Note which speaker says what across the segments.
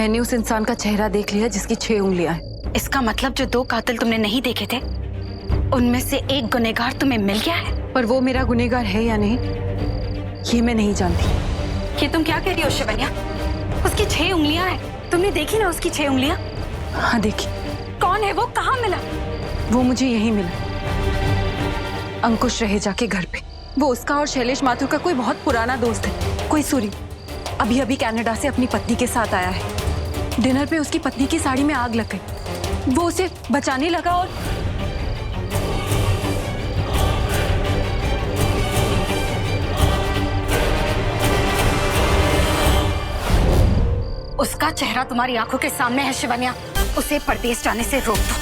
Speaker 1: मैंने उस इंसान का चेहरा देख लिया जिसकी 6 उंगलियां हैं।
Speaker 2: इसका मतलब जो 2 कातिल तुमने नहीं देखे थे, उनमें से एक गुनहगार तुम्हें मिल गया है।
Speaker 1: पर वो मेरा गुनहगार है या नहीं, ये मैं नहीं जानती।
Speaker 2: ये तुम क्या कह रही हो शिवन्या? उसकी 6 उंगलियां हैं। तुमने देखी ना उसकी 6 उंगलियां?
Speaker 1: हाँ देखी।
Speaker 2: कौन है वो? कहाँ मिला?
Speaker 1: वो मुझे यहीं मिला, अंकुश रहेजा के घर पे। वो उसका और शैलेश माथुर का कोई बहुत पुराना दोस्त है, कोई सूरी। अभी अभी कनाडा से अपनी पत्नी के साथ आया है। डिनर पे उसकी पत्नी की साड़ी में आग लग गई। वो उसे बचाने लगा और
Speaker 2: उसका चेहरा तुम्हारी आंखों के सामने है शिवन्या। उसे परदेश जाने से रोक दो,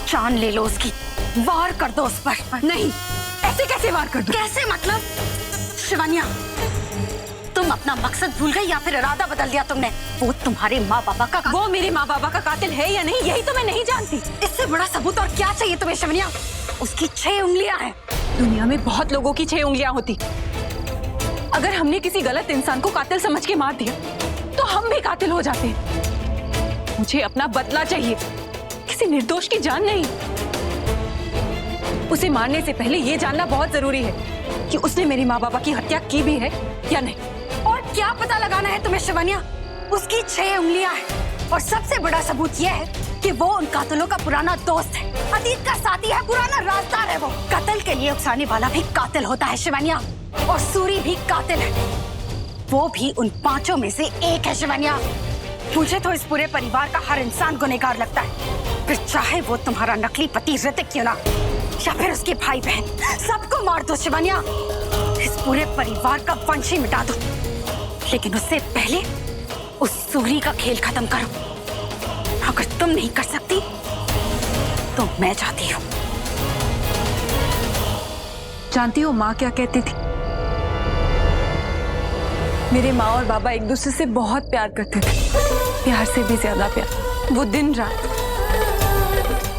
Speaker 2: जान ले लो उसकी, वार कर दो उस पर।
Speaker 1: नहीं, ऐसे कैसे वार कर दूं?
Speaker 2: कैसे मतलब? शिवन्या, तुम अपना मकसद भूल गई या फिर इरादा बदल दिया तुमने? वो तुम्हारे माँ बाबा का
Speaker 1: वो मेरे माँ बाबा का कातिल है या नहीं, यही तो मैं नहीं जानती।
Speaker 2: इससे बड़ा सबूत और क्या चाहिए तुम्हें शिवन्या? उसकी 6 उंगलियां हैं।
Speaker 1: दुनिया में बहुत लोगों की 6 उंगलियां होती। अगर हमने किसी गलत इंसान को कातिल समझ के मार दिया तो हम भी कातिल हो जाते हैं। मुझे अपना बदला चाहिए, किसी निर्दोष की जान नहीं। उसे मारने से पहले ये जानना बहुत जरूरी है कि उसने मेरी माँ बाबा की हत्या की भी है या नहीं।
Speaker 2: और क्या पता लगाना है तुम्हें शिवन्या? उसकी 6 उंगलियां हैं और सबसे बड़ा सबूत यह है कि वो उन कातिलों का पुराना दोस्त है, अतीत का साथी है, पुराना राजदार है। वो कत्ल के लिए उकसाने वाला भी कातिल होता है शिवन्या, और सूरी भी कातिल है। वो भी उन 5 में से एक है शिवन्या। मुझे तो इस पूरे परिवार का हर इंसान गुनहगार लगता है, फिर चाहे वो तुम्हारा नकली पति ऋतिक क्यों ना, या फिर उसके भाई बहन, सबको मार दो शिवन्या। इस पूरे परिवार का वंश ही मिटा दो, लेकिन उससे पहले उस सूरी का खेल खत्म करो। अगर तुम नहीं कर सकती तो मैं चाहती हूँ।
Speaker 1: जानती हो माँ क्या कहती थी? मेरे माँ और बाबा एक दूसरे से बहुत प्यार करते थे, प्यार से भी ज्यादा प्यार। वो दिन रात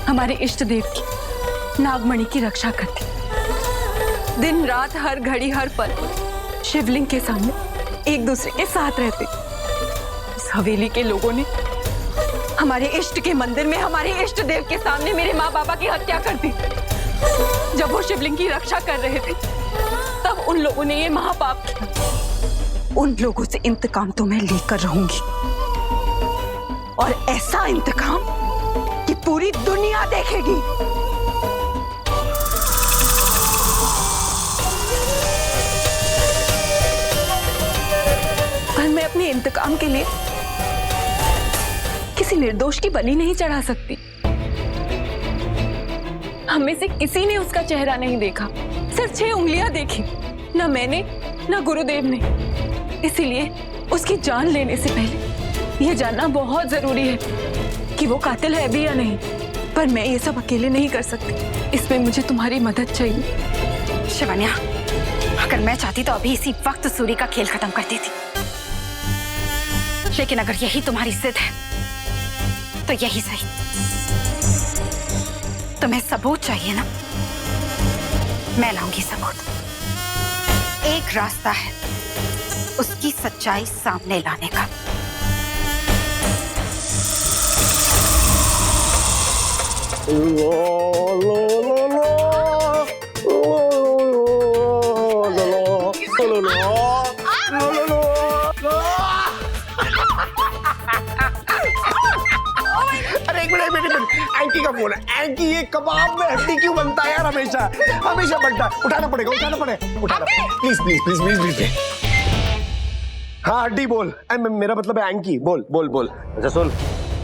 Speaker 1: हमारे इष्ट देव की, नागमणि की रक्षा करती। दिन रात, हर घड़ी, हर पल शिवलिंग के सामने एक दूसरे के साथ रहते। इस हवेली के लोगों ने हमारे इष्ट के मंदिर में, हमारे इष्ट देव के सामने मेरे माँ बाबा की हत्या कर दी। जब वो शिवलिंग की रक्षा कर रहे थे तब उन लोगों ने ये महापाप किया। उन लोगों से इंतकाम तो मैं लेकर रहूंगी, और ऐसा इंतकाम कि पूरी दुनिया देखेगी। पर मैं अपने इंतकाम के लिए किसी निर्दोष की बलि नहीं चढ़ा सकती। हमें से किसी ने उसका चेहरा नहीं देखा, सिर्फ 6 उंगलियां देखी, ना मैंने ना गुरुदेव ने। इसीलिए उसकी जान लेने से पहले यह जानना बहुत जरूरी है कि वो कातिल है भी या नहीं। पर मैं ये सब अकेले नहीं कर सकती, इसमें मुझे तुम्हारी मदद चाहिए।
Speaker 2: शिवन्या, अगर मैं चाहती तो अभी इसी वक्त सूरी का खेल खत्म कर देती, लेकिन अगर यही तुम्हारी जिद है तो यही सही। तुम्हें सबूत चाहिए ना? मैं लाऊंगी सबूत। एक रास्ता है उसकी सच्चाई सामने लाने का।
Speaker 3: अरे एक मिनट, एंकी का फोन है। एंकी, ये कबाब में हड्डी क्यों बनता है यार? हमेशा बनता है। उठाना पड़ेगा। प्लीज। हाँ हड्डी बोल। मेरा मतलब है एंकी। बोल।
Speaker 4: अच्छा सुन,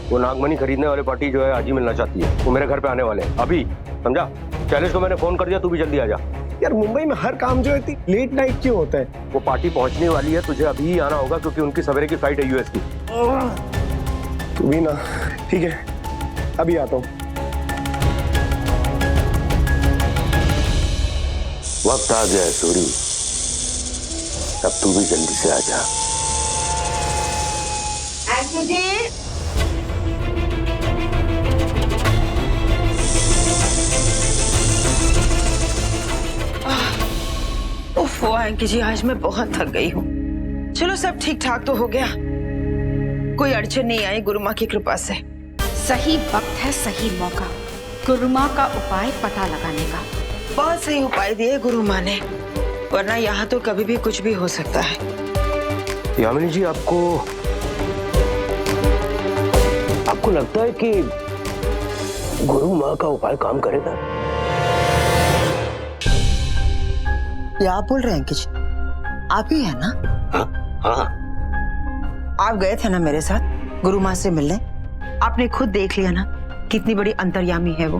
Speaker 4: वो नागमणि खरीदने वाले पार्टी जो है आज ही मिलना चाहती है। वो मेरे घर पे आने वाले हैं अभी, समझा? शैलेश को मैंने फोन कर दिया, तू भी जल्दी आ जा।
Speaker 3: यार मुंबई में हर काम जो है लेट नाइट क्यों होता है?
Speaker 4: वो पार्टी पहुंचने वाली है, तुझे अभी ही आना होगा क्योंकि उनकी सवेरे की फ्लाइट है यूएस की।
Speaker 3: तू भी ना? ठीक है, अभी आता हूँ।
Speaker 4: वक्त आ गया है सूरी, अब तू भी जल्दी से आ जा।
Speaker 5: ओफो एंकी जी, आज मैं बहुत थक गई हूँ। चलो सब ठीक ठाक तो हो गया, कोई अड़चन नहीं आई गुरु माँ की कृपा से।
Speaker 2: सही वक्त है, सही मौका गुरु माँ का उपाय पता लगाने का।
Speaker 5: बहुत सही उपाय दिए गुरु माँ ने, वरना यहाँ तो कभी भी कुछ भी हो सकता है।
Speaker 4: यामिनी जी, आपको लगता है कि गुरु माँ का उपाय काम करेगा?
Speaker 5: ये आप बोल रहे हैं कि आप ही है ना?
Speaker 4: हाँ।
Speaker 5: आप गए थे ना मेरे साथ गुरु माँ से मिलने, आपने खुद देख लिया ना कितनी बड़ी अंतर्यामी है वो।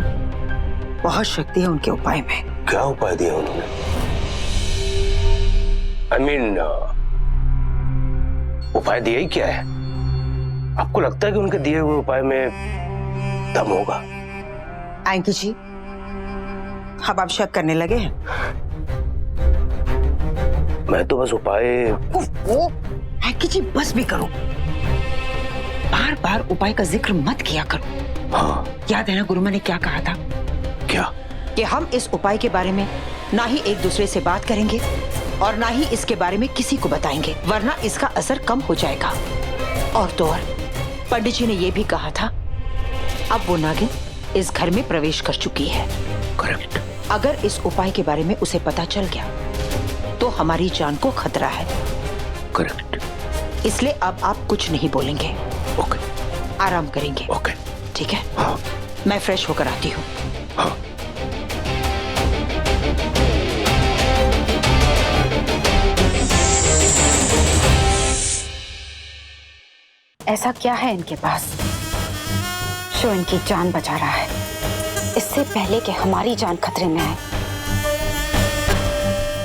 Speaker 5: बहुत शक्ति है उनके उपाय में।
Speaker 4: क्या उपाय दिया उन्होंने? उपाय दिया ही क्या है? आपको लगता है कि उनके दिए हुए उपाय में दम होगा?
Speaker 5: एंकी जी, अब आप शक करने लगे हैं?
Speaker 4: मैं तो बस उपाय।
Speaker 5: एंकी जी, बस भी करो, बार बार उपाय का जिक्र मत किया करो।
Speaker 4: हाँ।
Speaker 5: याद है ना गुरु माँ ने क्या कहा था?
Speaker 4: क्या? कि
Speaker 5: हम इस उपाय के बारे में ना ही एक दूसरे से बात करेंगे और ना ही इसके बारे में किसी को बताएंगे, वरना इसका असर कम हो जाएगा। और तो और पंडित जी ने यह भी कहा था, अब वो नागिन इस घर में प्रवेश कर चुकी है।
Speaker 4: करेक्ट।
Speaker 5: अगर इस उपाय के बारे में उसे पता चल गया तो हमारी जान को खतरा है।
Speaker 4: करेक्ट।
Speaker 5: इसलिए अब आप कुछ नहीं बोलेंगे।
Speaker 4: ओके।
Speaker 5: आराम करेंगे।
Speaker 4: ओके।
Speaker 5: ठीक है?
Speaker 4: हाँ।
Speaker 5: मैं फ्रेश होकर आती हूँ।
Speaker 4: हाँ।
Speaker 2: ऐसा क्या है इनके पास जो इनकी जान बचा रहा है, इससे पहले कि हमारी जान खतरे में आए?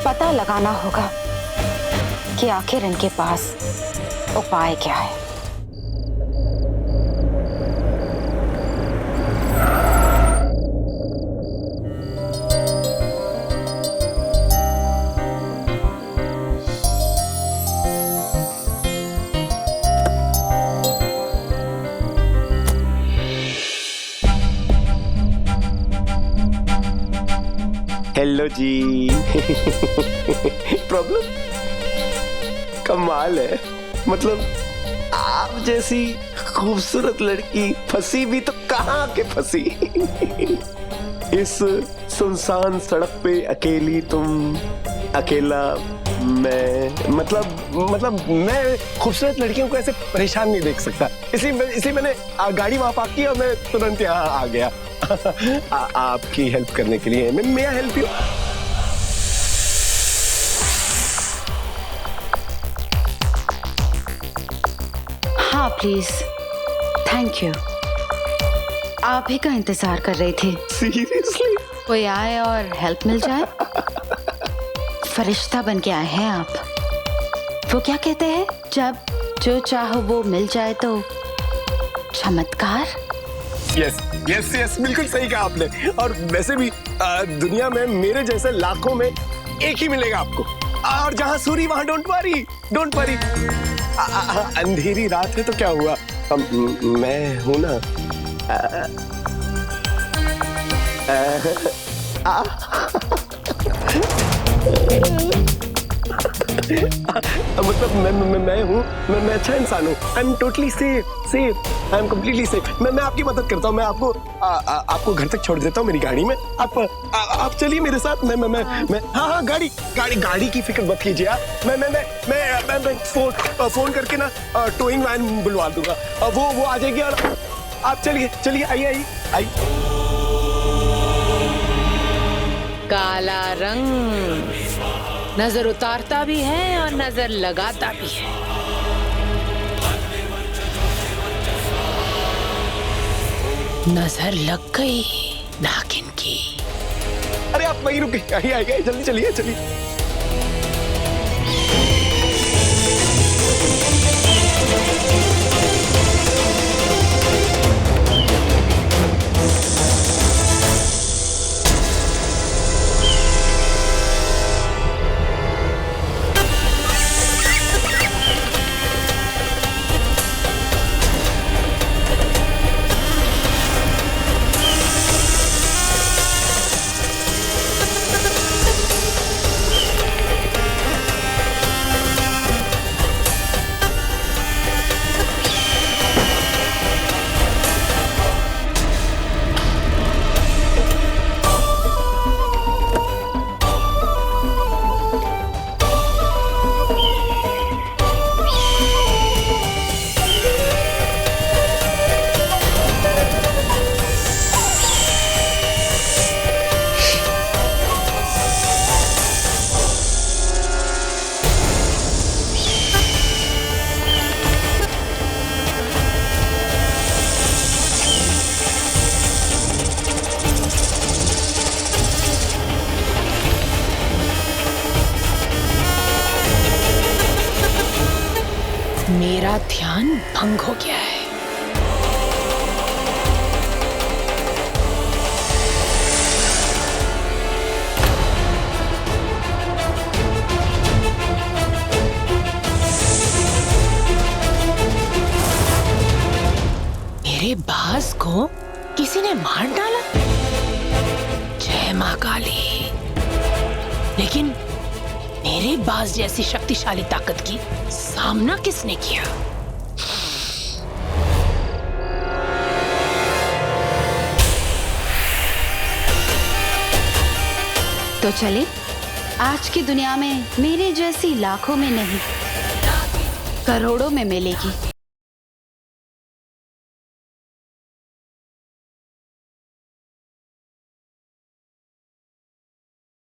Speaker 2: पता लगाना होगा कि आखिर इनके पास उपाय क्या है।
Speaker 3: हेलो जी। प्रॉब्लम? कमाल है, मतलब आप जैसी खूबसूरत लड़की फंसी भी तो कहाँ के फंसी। इस सुनसान सड़क पे अकेली तुम, अकेला मैं, मतलब मैं खूबसूरत लड़कियों को ऐसे परेशान नहीं देख सकता, इसलिए मैंने गाड़ी वहां पार्क की और मैं तुरंत यहाँ आ गया। आपकी हेल्प करने के लिए। मैं हेल्प यू?
Speaker 2: हाँ प्लीज, थैंक यू। आप ही का इंतजार कर रही थी।
Speaker 3: सीरियसली?
Speaker 2: कोई आए और हेल्प मिल जाए। फरिश्ता बन के आए हैं आप। वो क्या कहते हैं, जब जो चाहो वो मिल जाए तो चमत्कार।
Speaker 3: यस यस यस, बिल्कुल सही कहा आपने। और वैसे भी दुनिया में मेरे जैसे लाखों में एक ही मिलेगा आपको। और जहां सूरी वहां डोंट वरी। अंधेरी रात है तो क्या हुआ, मैं हूं ना। मतलब मैं हूँ, मैं अच्छा इंसान हूँ। I am totally safe, I am completely safe. मैं आपकी मदद करता हूँ। मैं आपको घर तक छोड़ देता हूँ मेरी गाड़ी में। आप चलिए मेरे साथ। मैं हाँ, गाड़ी की फिक्र मत कीजिए आप। मैं फोन करके ना टोइंग वैन बुलवा दूंगा, वो आ जाएगी। और आप चलिए आइए।
Speaker 6: काला रंग नजर उतारता भी है और नजर लगाता भी है। नजर लग गई नागिन की।
Speaker 3: अरे आप वहीं रुके, आइए जल्दी चलिए।
Speaker 6: मेरा ध्यान भंग हो गया है। मेरे बास को किसी ने मार डाला। जय मां काली। लेकिन मेरे बास जैसी शक्तिशाली ताकत की सामना किसने किया?
Speaker 2: तो चले, आज की दुनिया में मेरे जैसी लाखों में नहीं, करोड़ों में मिलेगी